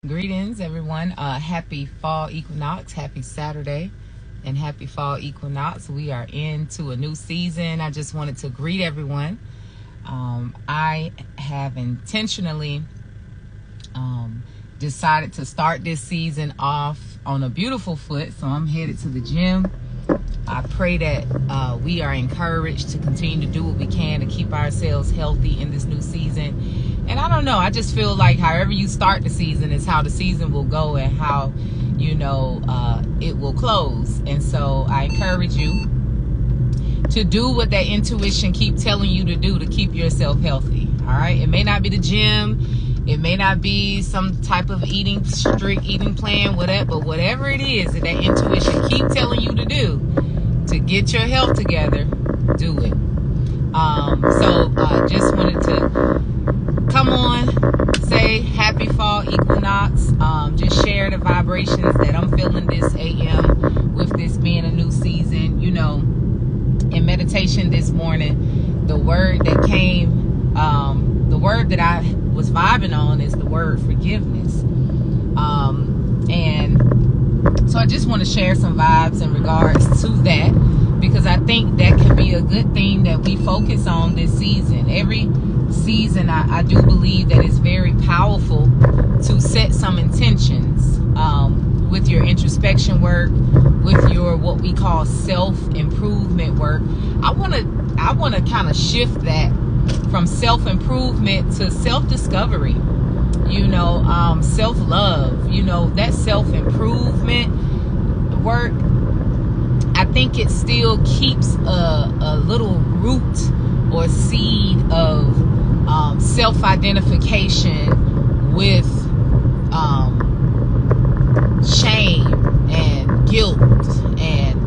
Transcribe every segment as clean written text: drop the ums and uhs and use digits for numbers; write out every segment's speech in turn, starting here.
Greetings, everyone. Happy fall equinox, happy Saturday, and happy fall equinox. We are into a new season. I just wanted to greet everyone. I have intentionally decided to start this season off on a beautiful foot, so I'm headed to the gym. I pray that we are encouraged to continue to do what we can to keep ourselves healthy in this new season. And I don't know, I just feel like however you start the season is how the season will go and how, it will close. And so I encourage you to do what that intuition keep telling you to do to keep yourself healthy. All right. It may not be the gym. It may not be some type of strict eating plan, whatever, but whatever it is that intuition keep telling you to do to get your health together, do it. Just wanted to come on, say happy fall equinox. Just share the vibrations that I'm feeling this AM with this being a new season. In meditation this morning, the word that came, the word that I was vibing on is the word forgiveness. And so I just want to share some vibes in regards to that, because I think that can be a good thing that we focus on this season. Every season, I do believe that it's very powerful to set some intentions with your introspection work, with your what we call self-improvement work. I want to kind of shift that from self-improvement to self-discovery, self-love, that self-improvement work. I think it still keeps a little root or seed of self-identification with shame and guilt and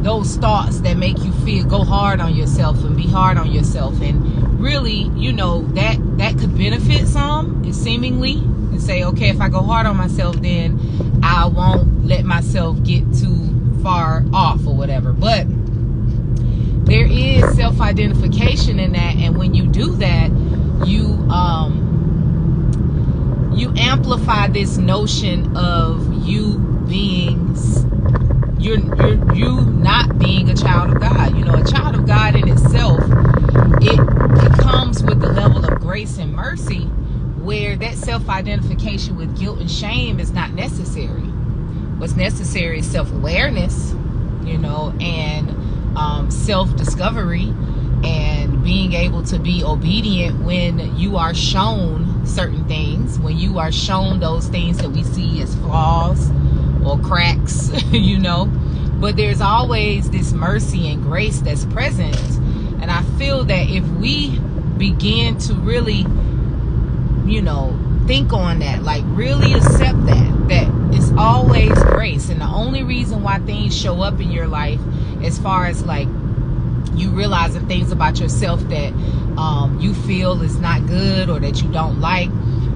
those thoughts that make you go hard on yourself and be hard on yourself. And really, that could benefit some, seemingly, and say, okay, if I go hard on myself, then I won't let myself get too far off or whatever. But there is self-identification in that, and when you do that, you amplify this notion of you being you not being a child of God. A child of God in itself, it comes with the level of grace and mercy, where that self-identification with guilt and shame is not necessary. What's necessary is self-awareness, and self-discovery, and being able to be obedient when you are shown certain things, when you are shown those things that we see as flaws or cracks, but there's always this mercy and grace that's present. And I feel that if we begin to really, think on that, like really accept that it's always grace. And the only reason why things show up in your life, as far as like you realizing things about yourself that you feel is not good or that you don't like,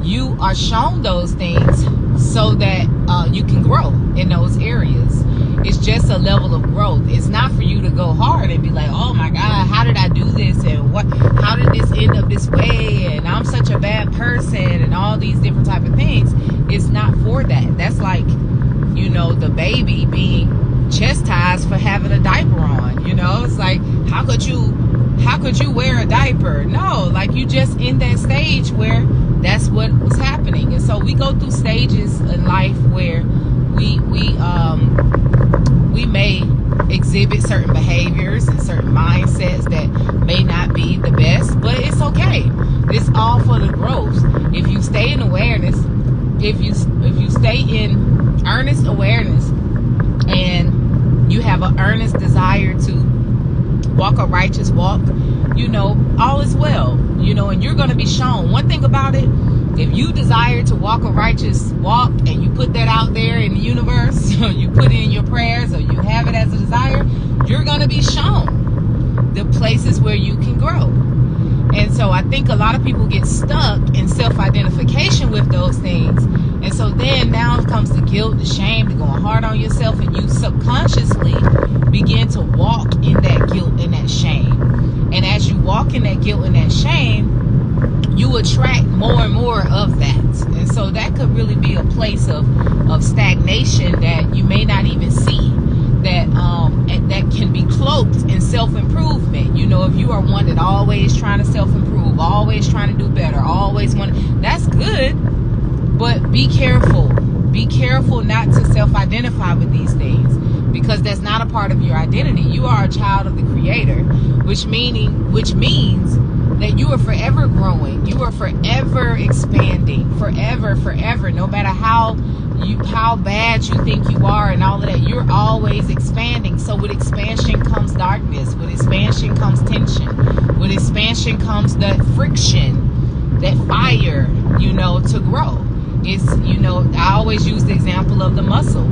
you are shown those things so that you can grow in those areas. It's just a level of growth. It's not for you to go hard and be like, oh my God, how did I do this? And how did this end up this way? And I'm such a bad person and all these different type of things. It's not for that. That's like, the baby being chastised for having a diaper on. It's like, how could you wear a diaper? No, like you just in that stage where that's what was happening. And so we go through stages in life where we may exhibit certain behaviors and certain mindsets that may not be the best, but it's okay. It's all for the growth. If you stay in awareness, if you stay in earnest awareness, and you have an earnest desire to walk a righteous walk, all is well, and you're going to be shown. One thing about it, if you desire to walk a righteous walk and you put that out there in the universe, or you put it in your prayers, or you have it as a desire, you're going to be shown the places where you can grow. And so I think a lot of people get stuck in self-identification with those things. And so then now it comes the guilt, the shame, the going hard on yourself, and you subconsciously begin to walk in that guilt and that shame. And as you walk in that guilt and that shame, you attract more and more of that. And so that could really be a place of stagnation that you may not even see, that and that can be cloaked in self-improvement. You know, if you are one that always trying to self-improve, always trying to do better, always want, that's good, but be careful. Be careful not to self-identify with these things, because that's not a part of your identity. You are a child of the Creator, which means that you are forever growing, you are forever expanding, forever, no matter how bad you think you are and all of that, you're always expanding. So with expansion comes darkness, with expansion comes tension, with expansion comes that friction, that fire, you know, to grow. It's, you know, I always use the example of the muscle.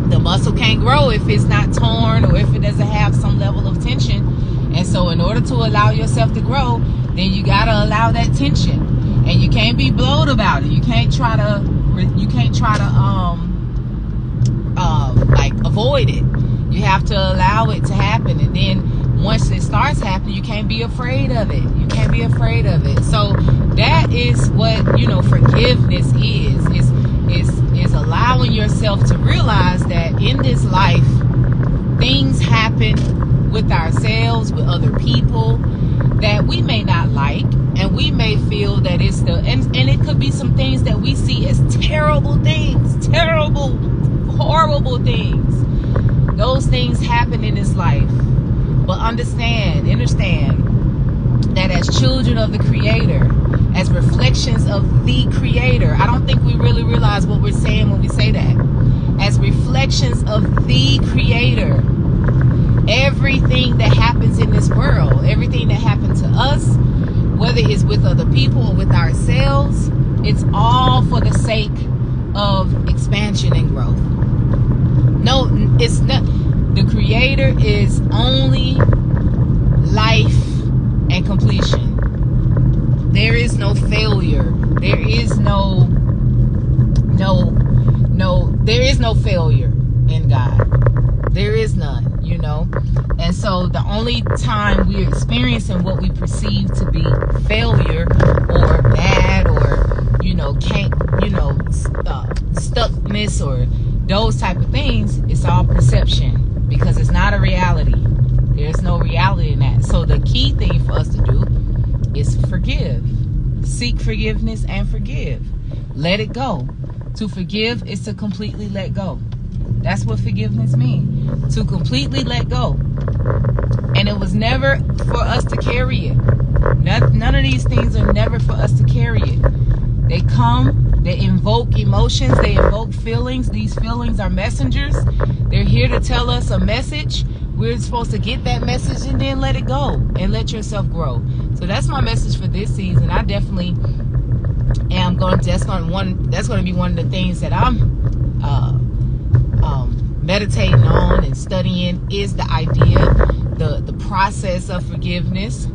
The muscle can't grow if it's not torn or if it doesn't have some level of tension. And so in order to allow yourself to grow, then you got to allow that tension. And you can't be blowed about it. You can't try to like avoid it. You have to allow it to happen. And then once it starts happening, you can't be afraid of it. You can't be afraid of it. So that is what, you know, forgiveness is allowing yourself to realize that in this life, things happen with ourselves, with other people, that we may not like, and we may feel that it's and it could be some things that we see as terrible things, terrible, horrible things. Those things happen in this life. But understand that as children of the Creator, as reflections of the Creator, I don't think we really realize what we're saying when we say that. As reflections of the Creator, everything that happens in this world, everything that happens to us, whether it's with other people or with ourselves, it's all for the sake of expansion and growth. No, it's not. The Creator is only life and completion. There is no failure. There is no failure in God. There is none, you know. And so the only time we're experiencing what we perceive to be failure or bad or, you know, stuckness or those type of things, it's all perception, because it's not a reality. There's no reality in that. So the key thing for us to do is forgive. Seek forgiveness and forgive. Let it go. To forgive is to completely let go. That's what forgiveness means. To completely let go. And it was never for us to carry it. None of these things are never for us to carry it. They come, they invoke emotions, they invoke feelings. These feelings are messengers. They're here to tell us a message. We're supposed to get that message and then let it go and let yourself grow. So that's my message for this season. I definitely am going to, that's going to be one of the things that I'm meditating on and studying, is the idea, the process of forgiveness,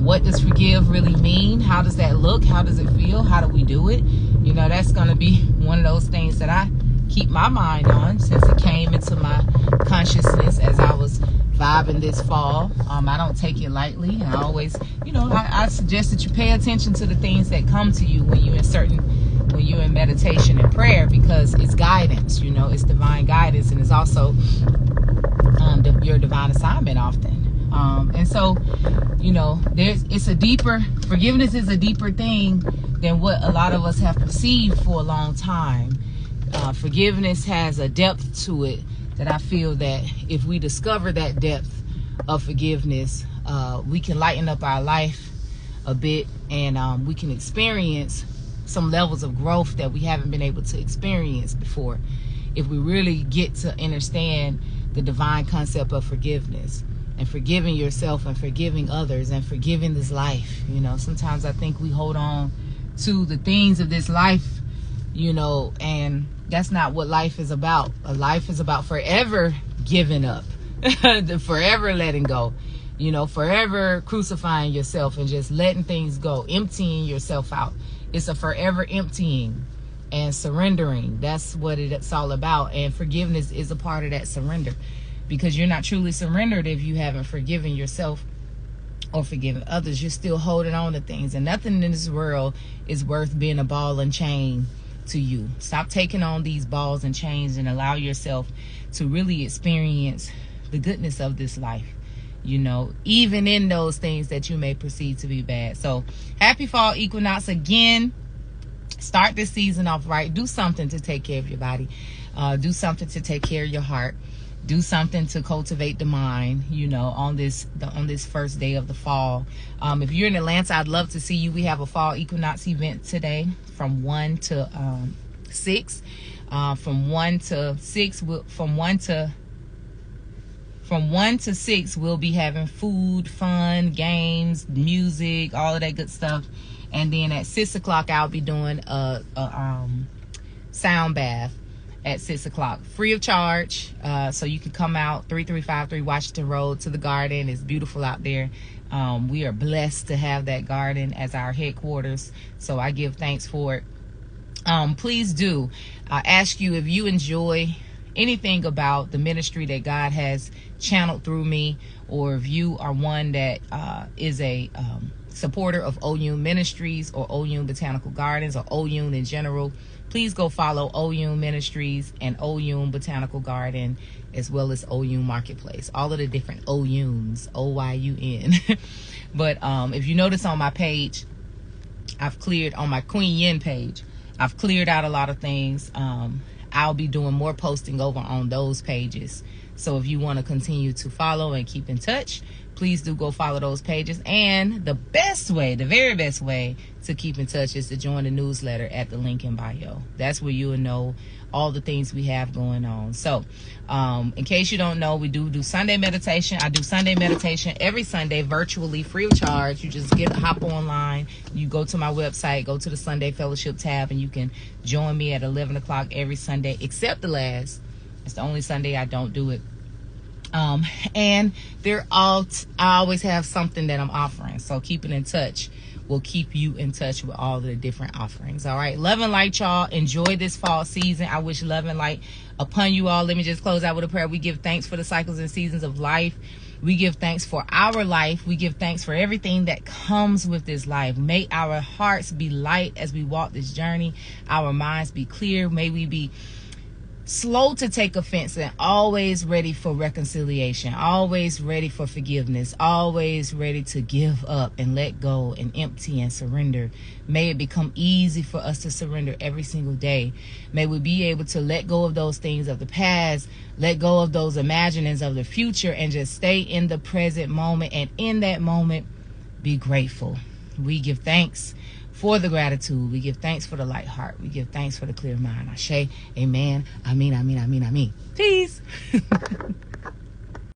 what does forgive really mean? How does that look? How does it feel? How do we do it? You know, that's going to be one of those things that I keep my mind on, since it came into my consciousness as I was vibing this fall. I don't take it lightly. And I always, you know, I suggest that you pay attention to the things that come to you when you're in meditation and prayer, because it's guidance, you know, it's divine guidance, and it's also your divine assignment often. And so, you know, forgiveness is a deeper thing than what a lot of us have perceived for a long time. Forgiveness has a depth to it that I feel that if we discover that depth of forgiveness, we can lighten up our life a bit, and we can experience some levels of growth that we haven't been able to experience before, if we really get to understand the divine concept of forgiveness, and forgiving yourself and forgiving others and forgiving this life. You know, sometimes I think we hold on to the things of this life, you know, and that's not what life is about. Life is about forever giving up, forever letting go, you know, forever crucifying yourself and just letting things go, emptying yourself out. It's a forever emptying and surrendering. That's what it's all about. And forgiveness is a part of that surrender, because you're not truly surrendered if you haven't forgiven yourself or forgiving others, you're still holding on to things. And nothing in this world is worth being a ball and chain to you. Stop taking on these balls and chains and allow yourself to really experience the goodness of this life, you know, even in those things that you may perceive to be bad. So happy fall equinox again. Start this season off right. Do something to take care of your body. Do something to take care of your heart. Do something to cultivate the mind, you know, on this first day of the fall. If you're in Atlanta, I'd love to see you. We have a fall equinox event today from 1 to 6. From 1 to 6, we'll be having food, fun, games, music, all of that good stuff. And then at 6 o'clock, I'll be doing a sound bath at 6 o'clock, free of charge. So you can come out 3353 Washington Road to the garden. It's beautiful out there. We are blessed to have that garden as our headquarters. So I give thanks for it. Please do. I ask you, if you enjoy anything about the ministry that God has channeled through me, or if you are one that is a supporter of OUN Ministries or OUN Botanical Gardens or OUN in general, please go follow OUN Ministries and OUN Botanical Garden, as well as OUN Marketplace. All of the different OUNs, OYUN. But if you notice on my page, I've cleared, on my Queen Yin page, I've cleared out a lot of things. I'll be doing more posting over on those pages. So if you want to continue to follow and keep in touch, please do go follow those pages. And the best way, the very best way to keep in touch is to join the newsletter at the link in bio. That's where you will know all the things we have going on. So in case you don't know, we do Sunday meditation. I do Sunday meditation every Sunday virtually, free of charge. You just hop online, you go to my website, go to the Sunday Fellowship tab, and you can join me at 11 o'clock every Sunday, except the last. It's the only Sunday I don't do it. And I always have something that I'm offering. So keeping in touch will keep you in touch with all the different offerings. All right. Love and light, y'all. Enjoy this fall season. I wish love and light upon you all. Let me just close out with a prayer. We give thanks for the cycles and seasons of life. We give thanks for our life. We give thanks for everything that comes with this life. May our hearts be light as we walk this journey. Our minds be clear. May we be slow to take offense and always ready for reconciliation, always ready for forgiveness, always ready to give up and let go and empty and surrender. May it become easy for us to surrender every single day. May we be able to let go of those things of the past, let go of those imaginings of the future, and just stay in the present moment. And in that moment, be grateful. We give thanks for the gratitude. We give thanks for the light heart. We give thanks for the clear mind. Ashe, amen, amen, amen, amen, amen. Peace.